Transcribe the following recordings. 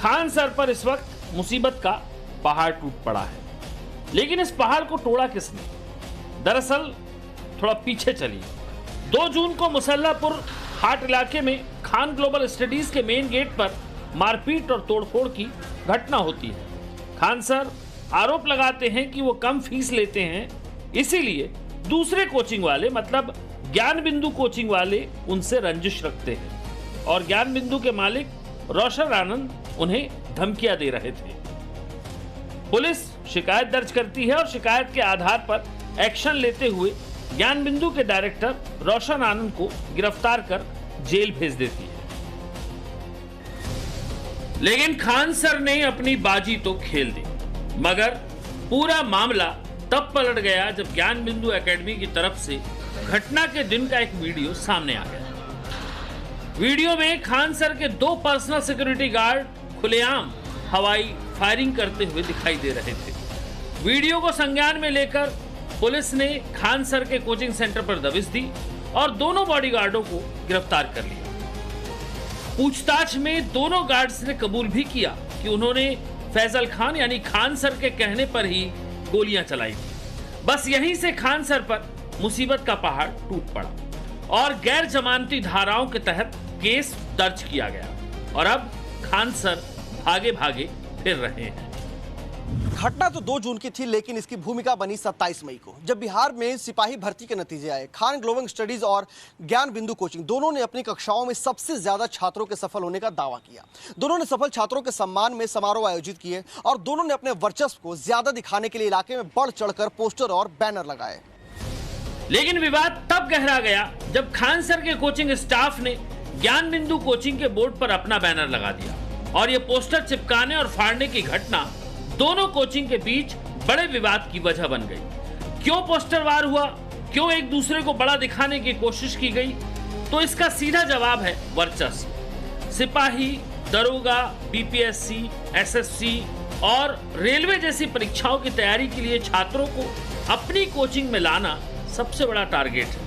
Khan sir पर इस वक्त मुसीबत का पहाड़ टूट पड़ा है, लेकिन इस पहाड़ को तोड़ा किसने? दरअसल थोड़ा पीछे चलिए। 2 जून को मुसल्लापुर हाट इलाके में खान ग्लोबल स्टडीज के मेन गेट पर मारपीट और तोड़फोड़ की घटना होती है। खान सर आरोप लगाते हैं कि वो कम फीस लेते हैं, इसीलिए दूसरे कोचिंग वाले मतलब ज्ञान बिंदु कोचिंग वाले उनसे रंजिश रखते हैं और ज्ञान बिंदु के मालिक रोशन आनंद उन्हें धमकियां दे रहे थे। पुलिस शिकायत दर्ज करती है और शिकायत के आधार पर एक्शन लेते हुए ज्ञान बिंदु के डायरेक्टर रोशन आनंद को गिरफ्तार कर जेल भेज देती है। लेकिन खान सर ने अपनी बाजी तो खेल दी, मगर पूरा मामला तब पलट गया जब ज्ञान बिंदु एकेडमी की तरफ से घटना के दिन का एक वीडियो सामने आ गया। वीडियो में खान सर के 2 पर्सनल सिक्योरिटी गार्ड खुलेआम हवाई फायरिंग करते हुए दिखाई दे रहे थे। वीडियो को संज्ञान में लेकर पुलिस ने खान सर के कोचिंग सेंटर पर दबिश दी और दोनों बॉडीगार्डों को गिरफ्तार कर लिया। पूछताछ में दोनों गार्ड्स ने कबूल भी किया कि उन्होंने फैजल खान यानी खान सर के कहने पर ही गोलियां चलाई थी। बस यहीं से खान सर पर मुसीबत का पहाड़ टूट पड़ा और गैर जमानती धाराओं के तहत केस दर्ज किया गया और अब खान सर भागे भागे फिर रहे हैं। घटना तो 2 जून की थी, लेकिन इसकी भूमिका बनी 27 मई को, जब बिहार में सिपाही भर्ती के नतीजे आए। खान ग्लोबल स्टडीज और ज्ञान बिंदु कोचिंग दोनों ने अपनी कक्षाओं में सबसे ज्यादा छात्रों के सफल होने का दावा किया। दोनों ने सफल छात्रों के सम्मान में समारोह आयोजित किए और दोनों ने अपने वर्चस्व को ज्यादा दिखाने के लिए इलाके में बढ़ चढ़कर पोस्टर और बैनर लगाए। लेकिन विवाद तब गहरा गया जब खान सर के कोचिंग स्टाफ ने ज्ञान बिंदु कोचिंग के बोर्ड पर अपना बैनर लगा दिया और ये पोस्टर चिपकाने और फाड़ने की घटना दोनों कोचिंग के बीच बड़े विवाद की वजह बन गई। क्यों पोस्टर वार हुआ, क्यों एक दूसरे को बड़ा दिखाने की कोशिश की गई? तो इसका सीधा जवाब है वर्चस्व। सिपाही, दरोगा, बीपीएससी, एसएससी और रेलवे जैसी परीक्षाओं की तैयारी के लिए छात्रों को अपनी कोचिंग में लाना सबसे बड़ा टारगेट है।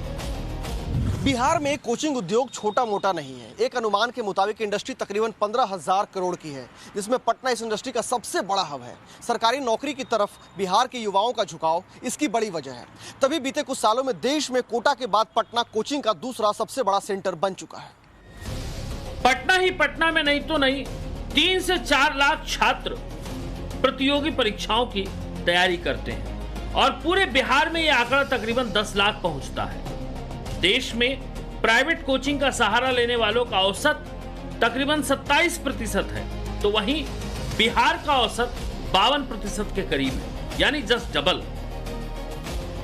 बिहार में कोचिंग उद्योग छोटा मोटा नहीं है। एक अनुमान के मुताबिक इंडस्ट्री तकरीबन 15,000 करोड़ की है, जिसमें पटना इस इंडस्ट्री का सबसे बड़ा हब है। सरकारी नौकरी की तरफ बिहार के युवाओं का झुकाव इसकी बड़ी वजह है। तभी बीते कुछ सालों में देश में कोटा के बाद पटना कोचिंग का दूसरा सबसे बड़ा सेंटर बन चुका है। पटना ही पटना में नहीं तो नहीं 3 से 4 लाख छात्र प्रतियोगी परीक्षाओं की तैयारी करते हैं और पूरे बिहार में यह आंकड़ा तकरीबन 10 लाख पहुंचता है। देश में प्राइवेट कोचिंग का सहारा लेने वालों का औसत तकरीबन 27% है, तो वहीं बिहार का औसत 52% के करीब है, यानी जस्ट डबल।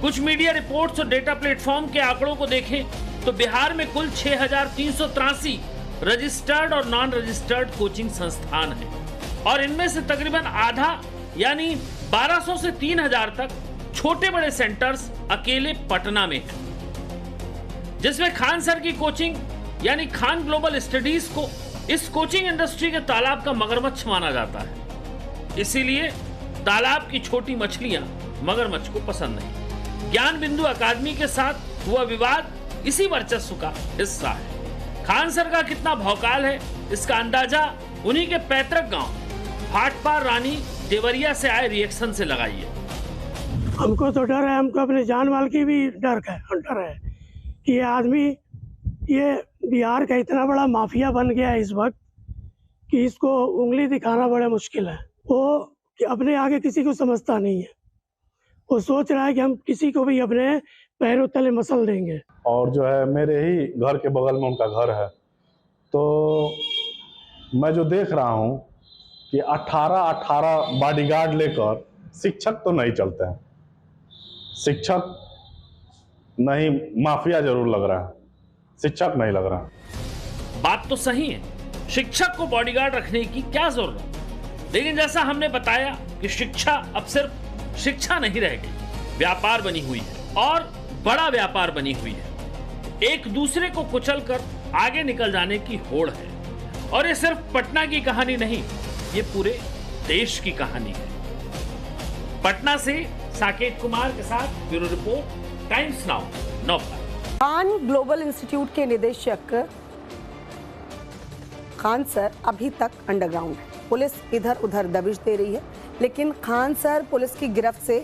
कुछ मीडिया रिपोर्ट्स और डेटा प्लेटफॉर्म के आंकड़ों को देखें तो बिहार में कुल 6,383 रजिस्टर्ड और नॉन रजिस्टर्ड कोचिंग संस्थान हैं और इनमें से तकरीबन आधा यानी 1200 से 3,000 तक छोटे बड़े सेंटर्स अकेले पटना में हैं, जिसमें खान सर की कोचिंग यानी खान ग्लोबल स्टडीज को इस कोचिंग इंडस्ट्री के तालाब का मगरमच्छ माना जाता है। इसीलिए तालाब की छोटी मछलियां मगरमच्छ को पसंद नहीं। ज्ञान बिंदु अकादमी के साथ हुआ विवाद इसी वर्चस्व का हिस्सा है। खान सर का कितना भौकाल है इसका अंदाजा उन्हीं के पैतृक गांव भाटपार रानी देवरिया से आए रिएक्शन से लगाइए। हमको तो डर है, हमको अपने जान माल की भी डर है कि ये आदमी ये बिहार का इतना बड़ा माफिया बन गया है इस वक्त कि इसको उंगली दिखाना बड़ा मुश्किल है। वो कि अपने आगे किसी को समझता नहीं है, वो सोच रहा है कि हम किसी को भी अपने पैरों तले मसल देंगे। और जो है मेरे ही घर के बगल में उनका घर है, तो मैं जो देख रहा हूँ कि 18 बॉडीगार्ड लेकर शिक्षक तो नहीं चलते हैं। शिक्षक नहीं, माफिया जरूर लग रहा है, शिक्षक नहीं लग रहा। बात तो सही है, शिक्षक को बॉडीगार्ड रखने की क्या जरूरत, लेकिन जैसा हमने बताया कि शिक्षा अब सिर्फ शिक्षा नहीं रह गई, व्यापार बनी हुई है और बड़ा व्यापार बनी हुई है। एक दूसरे को कुचलकर आगे निकल जाने की होड़ है और ये सिर्फ पटना की कहानी नहीं, ये पूरे देश की कहानी है। पटना से साकेत कुमार के साथ ब्यूरो रिपोर्ट, टाइम्स नाउ नौका। खान ग्लोबल इंस्टीट्यूट के निदेशक खान सर अभी तक अंडरग्राउंड है। पुलिस इधर उधर दबिश दे रही है, लेकिन खान सर पुलिस की गिरफ्त से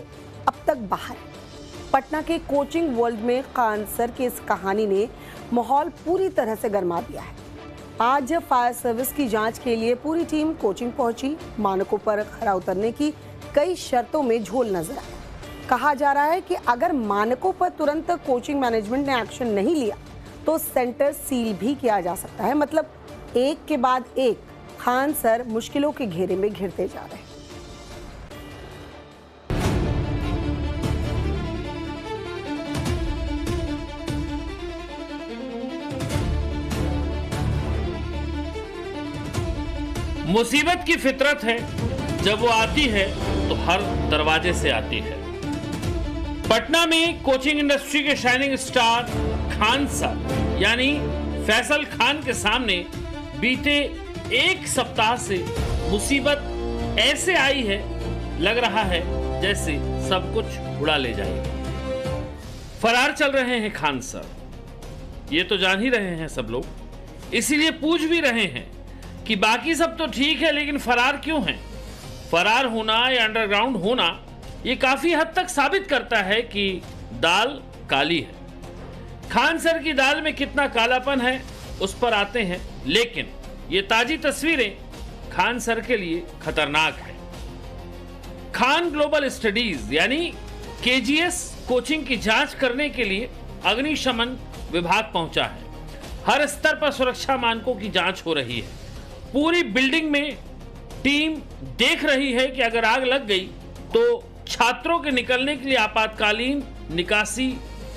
अब तक बाहर है। पटना के कोचिंग वर्ल्ड में खान सर की इस कहानी ने माहौल पूरी तरह से गर्मा दिया है। आज फायर सर्विस की जांच के लिए पूरी टीम कोचिंग पहुंची। मानकों पर खरा उतरने की कई शर्तों में झोल नजर आया। कहा जा रहा है कि अगर मानकों पर तुरंत कोचिंग मैनेजमेंट ने एक्शन नहीं लिया तो सेंटर सील भी किया जा सकता है। मतलब एक के बाद एक खान सर मुश्किलों के घेरे में घिरते जा रहे हैं। मुसीबत की फितरत है, जब वो आती है तो हर दरवाजे से आती है। पटना में कोचिंग इंडस्ट्री के शाइनिंग स्टार खान सर यानी फैसल खान के सामने बीते एक सप्ताह से मुसीबत ऐसे आई है, लग रहा है जैसे सब कुछ उड़ा ले जाएगी। फरार चल रहे हैं खान सर, ये तो जान ही रहे हैं सब लोग, इसीलिए पूछ भी रहे हैं कि बाकी सब तो ठीक है लेकिन फरार क्यों हैं? फरार होना या अंडरग्राउंड होना ये काफी हद तक साबित करता है कि दाल काली है। खान सर की दाल में कितना कालापन है उस पर आते हैं, लेकिन ये ताजी तस्वीरें खान सर के लिए खतरनाक है। खान ग्लोबल स्टडीज यानी केजीएस कोचिंग की जांच करने के लिए अग्निशमन विभाग पहुंचा है। हर स्तर पर सुरक्षा मानकों की जांच हो रही है। पूरी बिल्डिंग में टीम देख रही है कि अगर आग लग गई तो छात्रों के निकलने के लिए आपातकालीन निकासी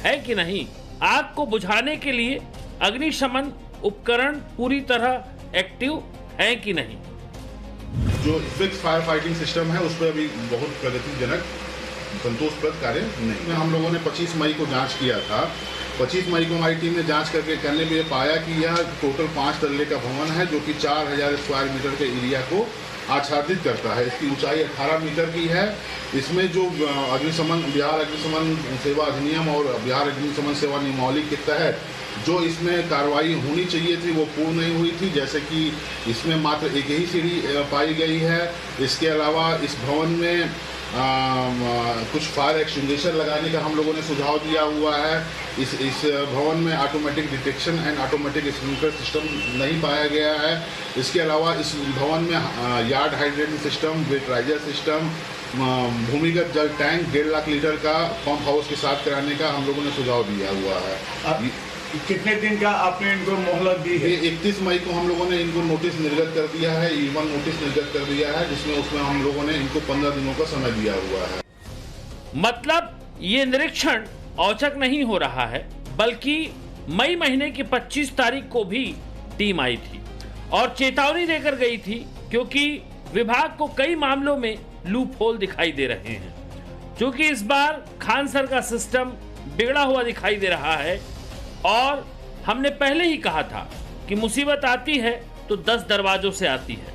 है कि नहीं। आग को बुझाने के लिए अग्निशमन उपकरण पूरी तरह एक्टिव है कि नहीं। जो फिक्स फायर फाइटिंग सिस्टम है उस पर अभी बहुत प्रगतिजनक संतोषप्रद कार्य नहीं। हम लोगों ने 25 मई को जांच किया था। 25 मई को हमारी टीम ने जांच करने पे पाया कि यह टोटल 5 तल्ले का भवन है जो कि 4000 स्क्वायर मीटर के एरिया को आच्छादित करता है। इसकी ऊंचाई 18 मीटर की है। इसमें जो बिहार अग्निशमन सेवा अधिनियम और बिहार अग्निशमन सेवा नियमावली के तहत जो इसमें कार्रवाई होनी चाहिए थी वो पूर्ण नहीं हुई थी। जैसे कि इसमें मात्र एक ही सीढ़ी पाई गई है। इसके अलावा इस भवन में कुछ फायर एक्सटिंग्विशर लगाने का हम लोगों ने सुझाव दिया हुआ है। इस भवन में automatic detection and automatic sprinkler system नहीं पाया गया है। इसके अलावा इस भवन में यार्ड हाइड्रेटिंग सिस्टम, वेटराइजर सिस्टम, भूमिगत जल टैंक 1.5 लाख लीटर का पंप हाउस के साथ कराने का हम लोगों ने सुझाव दिया हुआ है। कितने दिन का आपने इनको मोहलत दी है? 31 मई को हम लोगों ने इनको नोटिस निर्गत कर दिया है, ईवन नोटिस निर्गत कर दिया है, जिसमें उसमें हम लोगों ने इनको 15 दिनों का समय दिया हुआ है। मतलब ये निरीक्षण औचक नहीं हो रहा है, बल्कि मई महीने की 25 तारीख को भी टीम आई थी और चेतावनी देकर गई थी, क्योंकि विभाग को कई मामलों में लूप होल दिखाई दे रहे हैं। क्योंकि इस बार खान सर का सिस्टम बिगड़ा हुआ दिखाई दे रहा है और हमने पहले ही कहा था कि मुसीबत आती है तो 10 दरवाजों से आती है।